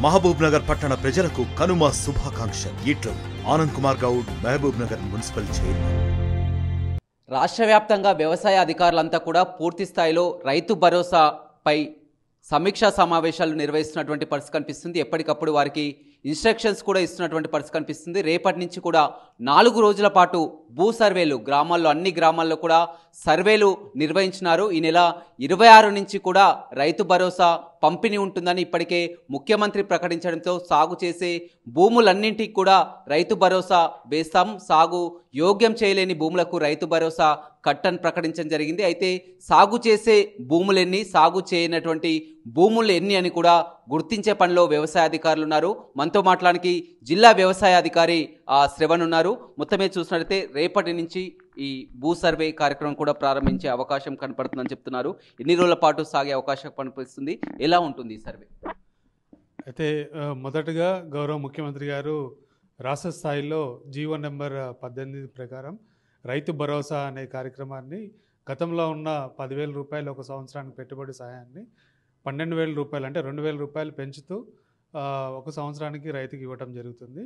మహబూబ్ నగర్ పట్టణ ప్రజలకు కనుమ శుభాకాంక్షలు. ఇట్లు ఆనంద్ కుమార్ గౌడ్, మహబూబ్ నగర్ మున్సిపల్ చైర్మన్. రాష్ట్ర వ్యాప్తంగా వ్యవసాయ అధికారులంతా కూడా పూర్తి స్థాయిలో రైతు భరోసాపై సమీక్షా సమావేశాలు నిర్వహిస్తున్నటువంటి పరిస్థితి కనిపిస్తుంది. ఎప్పటికప్పుడు వారికి ఇన్స్ట్రక్షన్స్ కూడా ఇస్తున్నటువంటి పరిస్థితి కనిపిస్తుంది. రేపటి నుంచి కూడా 4 రోజుల పాటు భూ సర్వేలు గ్రామాల్లో, అన్ని గ్రామాల్లో కూడా సర్వేలు నిర్వహించినారు. ఈ నెల 26 నుంచి కూడా రైతు భరోసా పంపిణీ ఉంటుందని ఇప్పటికే ముఖ్యమంత్రి ప్రకటించడంతో సాగు చేసే భూములన్నింటికి కూడా రైతు భరోసా వేస్తాం, సాగు యోగ్యం చేయలేని భూములకు రైతు భరోసా కట్టని ప్రకటించడం జరిగింది. అయితే సాగు చేసే భూములెన్ని, సాగు చేయనటువంటి భూములు ఎన్ని అని కూడా గుర్తించే పనిలో వ్యవసాయ అధికారులు ఉన్నారు. మనతో మాట్లాడానికి జిల్లా వ్యవసాయ అధికారి శ్రవణ్ ఉన్నారు. మొత్తమే చూసినట్లయితే రేపటి నుంచి ఈ భూ సర్వే కార్యక్రమం కూడా ప్రారంభించే అవకాశం కనపడుతుందని చెప్తున్నారు. ఎన్ని రోజుల పాటు సాగే అవకాశం కనిపిస్తుంది, ఎలా ఉంటుంది ఈ సర్వే? అయితే మొదటగా గౌరవ ముఖ్యమంత్రి గారు రాష్ట్ర స్థాయిలో జీవో నెంబర్ 18 ప్రకారం రైతు భరోసా అనే కార్యక్రమాన్ని గతంలో ఉన్న 10,000 రూపాయలు ఒక సంవత్సరానికి పెట్టుబడి సాయాన్ని 12,000 రూపాయలు అంటే 2,000 రూపాయలు పెంచుతూ ఒక సంవత్సరానికి రైతుకి ఇవ్వటం జరుగుతుంది.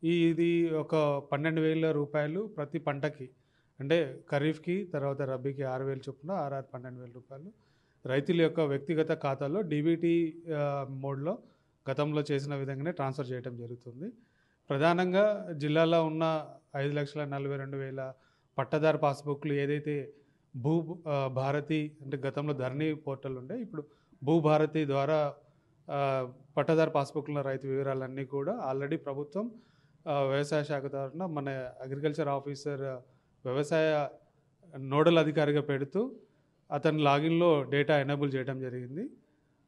ఇది ఒక 12,000 రూపాయలు ప్రతి పంటకి, అంటే ఖరీఫ్కి తర్వాత రబీకి 6,000 చొప్పున 12,000 రూపాయలు రైతుల యొక్క వ్యక్తిగత ఖాతాలో డీబీటీ మోడ్లో గతంలో చేసిన విధంగానే ట్రాన్స్ఫర్ చేయడం జరుగుతుంది. ప్రధానంగా జిల్లాలో ఉన్న 5,42,000 పట్టదారు పాస్బుక్లు ఏదైతే భూ భారతి అంటే గతంలో ధరణి పోర్టల్ ఉండే, ఇప్పుడు భూ భారతి ద్వారా పట్టదారు పాస్బుక్ల రైతు వివరాలన్నీ కూడా ఆల్రెడీ ప్రభుత్వం వ్యవసాయ శాఖ తరఫున మన అగ్రికల్చర్ ఆఫీసర్ వ్యవసాయ నోడల్ అధికారిగా పెడుతూ అతని లాగిన్లో డేటా ఎనేబుల్ చేయడం జరిగింది.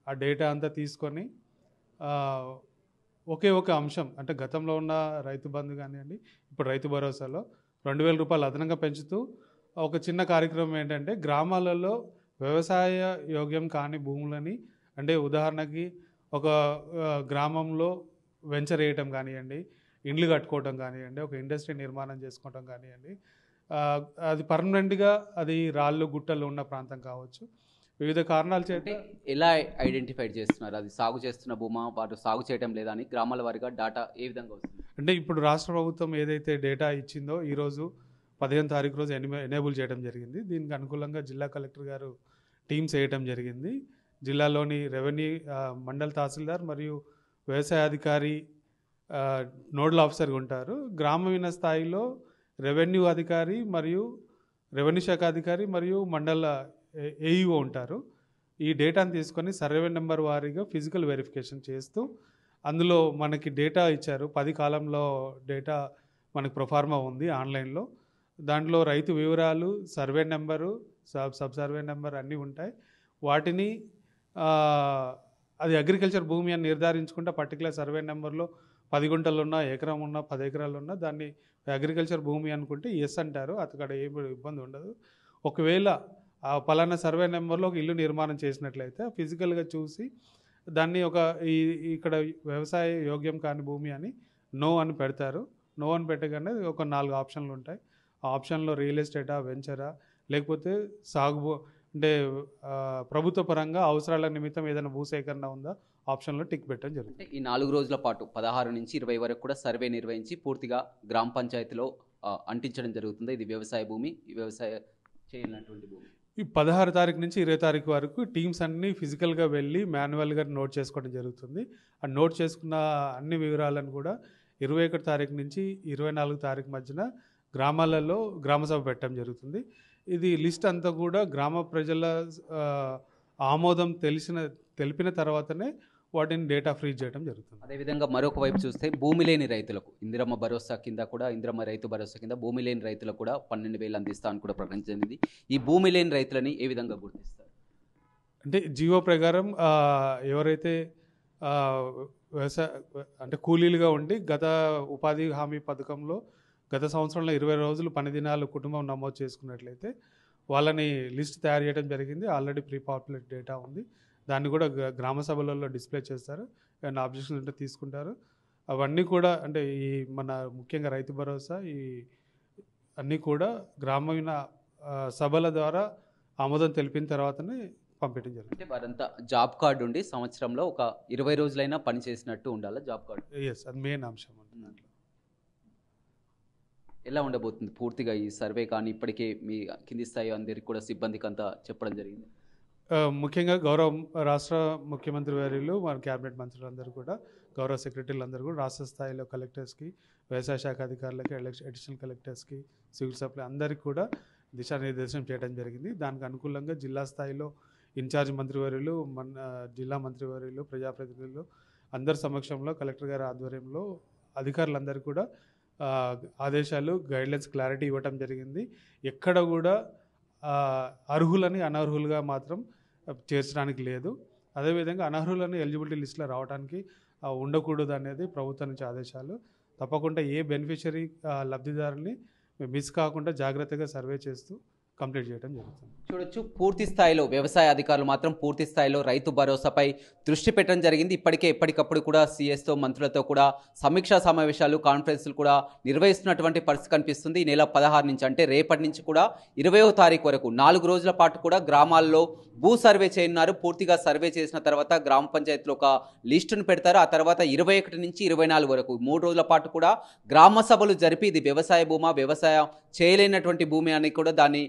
ఆ డేటా అంతా తీసుకొని ఒకే ఒక అంశం అంటే గతంలో ఉన్న రైతు బంధు కానివ్వండి, ఇప్పుడు రైతు భరోసాలో 2,000 రూపాయలు అదనంగా పెంచుతూ ఒక చిన్న కార్యక్రమం ఏంటంటే గ్రామాలలో వ్యవసాయ యోగ్యం కాని భూములని, అంటే ఉదాహరణకి ఒక గ్రామంలో వెంచర్ వేయటం కానివ్వండి, ఇండ్లు కట్టుకోవటం కానివ్వండి, ఒక ఇండస్ట్రీ నిర్మాణం చేసుకోవటం కానివ్వండి, అది పర్మనెంట్గా అది రాళ్ళు గుట్టలు ఉన్న ప్రాంతం కావచ్చు, వివిధ కారణాల చేత ఎలా ఐడెంటిఫై చేస్తున్నారు? అది సాగు చేస్తున్న భూమా, వారు సాగు చేయడం లేదా అని గ్రామాల వారిగా డాటా ఏ విధంగా వస్తుంది? అంటే ఇప్పుడు రాష్ట్ర ప్రభుత్వం ఏదైతే డేటా ఇచ్చిందో ఈరోజు 15వ తారీఖు రోజు ఎనేబుల్ చేయడం జరిగింది. దీనికి అనుకూలంగా జిల్లా కలెక్టర్ గారు టీమ్స్ వేయటం జరిగింది. జిల్లాలోని రెవెన్యూ మండల తహసీల్దార్ మరియు వ్యవసాయ అధికారి నోడల్ ఆఫీసర్గా ఉంటారు. గ్రామీణ స్థాయిలో రెవెన్యూ అధికారి మరియు రెవెన్యూ శాఖ అధికారి మరియు మండల ఏఈఓ ఉంటారు. ఈ డేటాను తీసుకొని సర్వే నెంబర్ వారీగా ఫిజికల్ వెరిఫికేషన్ చేస్తూ అందులో మనకి డేటా ఇచ్చారు. 10 కాలంలో డేటా మనకి ప్రొఫార్మా ఉంది ఆన్లైన్లో. దాంట్లో రైతు వివరాలు, survey number, sub survey number అన్నీ ఉంటాయి. వాటిని అది అగ్రికల్చర్ భూమి అని నిర్ధారించుకుంటే పర్టికులర్ సర్వే నెంబర్లో 10 గుంటలు ఉన్నా, ఎకరం ఉన్నా, 10 ఎకరాలు ఉన్నా దాన్ని అగ్రికల్చర్ భూమి అనుకుంటే ఎస్ అంటారు. అక్కడ ఏ ఇబ్బంది ఉండదు. ఒకవేళ ఆ పలానా సర్వే నెంబర్లో ఒక ఇల్లు నిర్మాణం చేసినట్లయితే ఫిజికల్గా చూసి దాన్ని ఇక్కడ వ్యవసాయ యోగ్యం కాని భూమి అని నో అని పెడతారు. నో అని పెట్టగానే ఒక 4 ఆప్షన్లు ఉంటాయి. ఆ ఆప్షన్లో రియల్ ఎస్టేటా, వెంచరా, లేకపోతే సాగు అంటే ప్రభుత్వ పరంగా అవసరాల నిమిత్తం ఏదైనా భూసేకరణ ఉందా ఆప్షన్లో టిక్ పెట్టడం జరుగుతుంది. ఈ 4 రోజుల పాటు 16 నుంచి 20 వరకు కూడా సర్వే నిర్వహించి పూర్తిగా గ్రామ పంచాయతీలో అంటించడం జరుగుతుంది. ఇది వ్యవసాయ భూమి, వ్యవసాయ చేయనటువంటి భూమి. ఈ 16 తారీఖు నుంచి 20 తారీఖు వరకు టీమ్స్ అన్నీ ఫిజికల్గా వెళ్ళి మాన్యువల్గా నోట్ చేసుకోవడం జరుగుతుంది. ఆ నోట్ చేసుకున్న అన్ని వివరాలను కూడా 21 తారీఖు నుంచి 24 తారీఖు మధ్యన గ్రామాలలో గ్రామసభ పెట్టడం జరుగుతుంది. ఇది లిస్ట్ అంతా కూడా గ్రామ ప్రజల ఆమోదం తెలిపిన తర్వాతనే వాటిని డేటా ఫ్రీజ్ చేయడం జరుగుతుంది. అదేవిధంగా మరొక వైపు చూస్తే భూమి లేని రైతులకు ఇందిరమ్మ భరోసా కింద కూడా, ఇందిరమ్మ రైతు భరోసా కింద భూమి లేని రైతులకు కూడా 12,000 అందిస్తా అని కూడా ప్రకటించింది. ఈ భూమి లేని రైతులని ఏ విధంగా గుర్తిస్తారు? అంటే జీవో ప్రకారం ఎవరైతే వ్యవసాయ అంటే కూలీలుగా ఉండి గత ఉపాధి హామీ పథకంలో గత సంవత్సరంలో 20 రోజులు పని దినాలు కుటుంబం నమోదు చేసుకున్నట్లయితే వాళ్ళని లిస్ట్ తయారు చేయడం జరిగింది. ఆల్రెడీ ప్రీ పాపులేట్ డేటా ఉంది. దాన్ని కూడా గ్రామ సభలలో డిస్ప్లే చేస్తారు. ఏమైనా ఆబ్జెక్షన్ ఉంటే తీసుకుంటారు. అవన్నీ కూడా అంటే ఈ మన ముఖ్యంగా రైతు భరోసా ఈ అన్నీ కూడా గ్రామీణ సభల ద్వారా ఆమోదం తెలిపిన తర్వాతనే పంపించడం జరుగుతుంది. అంటే వారంతా జాబ్ కార్డు ఉండి సంవత్సరంలో ఒక 20 రోజులైనా పని చేసినట్టు ఉండాలా జాబ్ కార్డు? ఎస్, అది మెయిన్ అంశం ఉంటుంది దాంట్లో. ఎలా ఉండబోతుంది పూర్తిగా ఈ సర్వే కానీ ఇప్పటికే మీ కింది స్థాయి అందరికి కూడా సిబ్బందికి అంతా చెప్పడం జరిగింది? ముఖ్యంగా గౌరవ రాష్ట్ర ముఖ్యమంత్రి వర్యులు మన క్యాబినెట్ మంత్రులందరూ కూడా, గౌరవ సెక్రటరీలు అందరూ కూడా రాష్ట్ర స్థాయిలో కలెక్టర్స్కి, వ్యవసాయ శాఖ అధికారులకి, అడిషనల్ కలెక్టర్స్కి, సివిల్ సప్లై అందరికీ కూడా దిశానిర్దేశం చేయడం జరిగింది. దానికి అనుకూలంగా జిల్లా స్థాయిలో ఇన్ఛార్జ్ మంత్రివర్యులు, మన జిల్లా మంత్రివర్యులు, ప్రజాప్రతినిధులు అందరి సమక్షంలో కలెక్టర్ గారి ఆధ్వర్యంలో అధికారులందరూ కూడా ఆదేశాలు, గైడ్లైన్స్, క్లారిటీ ఇవ్వటం జరిగింది. ఎక్కడ కూడా అర్హులని అనర్హులుగా మాత్రం చేర్చడానికి లేదు. అదేవిధంగా అనర్హులను ఎలిజిబిలిటీ లిస్టులో రావడానికి ఉండకూడదు అనేది ప్రభుత్వం నుంచి ఆదేశాలు. తప్పకుండా ఏ బెనిఫిషరీ లబ్ధిదారుని మిస్ కాకుండా జాగ్రత్తగా సర్వే చేస్తూ కంప్లీట్ చేయడం జరుగుతుంది. చూడొచ్చు, పూర్తి స్థాయిలో వ్యవసాయ అధికారులు మాత్రం పూర్తి స్థాయిలో రైతు భరోసాపై దృష్టి పెట్టడం జరిగింది. ఇప్పటికే ఎప్పటికప్పుడు కూడా సీఎస్తో, మంత్రులతో కూడా సమీక్షా సమావేశాలు, కాన్ఫరెన్సులు కూడా నిర్వహిస్తున్నటువంటి పరిస్థితి కనిపిస్తుంది. ఈ నెల 16 నుంచి అంటే రేపటి నుంచి కూడా 20వ తారీఖు వరకు 4 రోజుల పాటు కూడా గ్రామాల్లో భూ సర్వే చేయనున్నారు. పూర్తిగా సర్వే చేసిన తర్వాత గ్రామ పంచాయతీలో ఒక లిస్టును పెడతారు. ఆ తర్వాత 21 నుంచి 24 వరకు 3 రోజుల పాటు కూడా గ్రామ సభలు జరిపి ఇది వ్యవసాయ భూమా, వ్యవసాయం చేయలేనటువంటి భూమి అని కూడా దాన్ని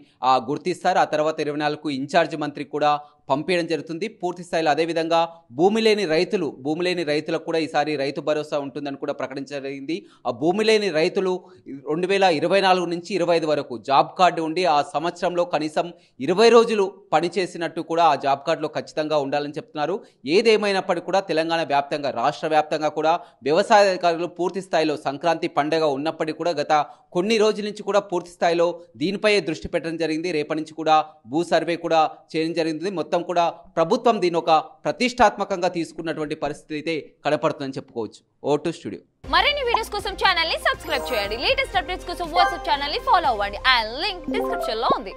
గుర్తిస్తారు. ఆ తర్వాత 24కు ఇన్ఛార్జ్ మంత్రి కూడా పంపించడం జరుగుతుంది పూర్తి స్థాయిలో. అదేవిధంగా భూమి లేని రైతులకు కూడా ఈసారి రైతు భరోసా ఉంటుందని కూడా ప్రకటించడం జరిగింది. ఆ భూమి లేని రైతులు 2024 నుంచి 25 వరకు జాబ్ కార్డు ఉండి ఆ సంవత్సరంలో కనీసం 20 రోజులు పనిచేసినట్టు కూడా ఆ జాబ్ కార్డులో ఖచ్చితంగా ఉండాలని చెప్తున్నారు. ఏదేమైనప్పటికీ కూడా తెలంగాణ వ్యాప్తంగా, రాష్ట్ర వ్యాప్తంగా కూడా వ్యవసాయ అధికారులు పూర్తి స్థాయిలో సంక్రాంతి పండుగ ఉన్నప్పటికీ కూడా గత కొన్ని రోజుల నుంచి కూడా పూర్తి స్థాయిలో దీనిపై దృష్టి పెట్టడం జరిగింది. రేపటి నుంచి కూడా భూ సర్వే కూడా చేయడం జరిగింది. మొత్తం కూడా ప్రభుత్వం దీని ఒక ప్రతిష్టాత్మకంగా తీసుకున్నటువంటి పరిస్థితి అయితే కనపడుతుందని చెప్పుకోవచ్చు. O2 studio. మరిన్ని వీడియోస్ కోసం ఛానల్ ని సబ్స్క్రైబ్ చేయండి. లేటెస్ట్ అప్డేట్స్ కోసం వాట్సాప్ ఛానల్ ని ఫాలో అవ్వండి. ఆ లింక్ డిస్క్రిప్షన్ లో ఉంది.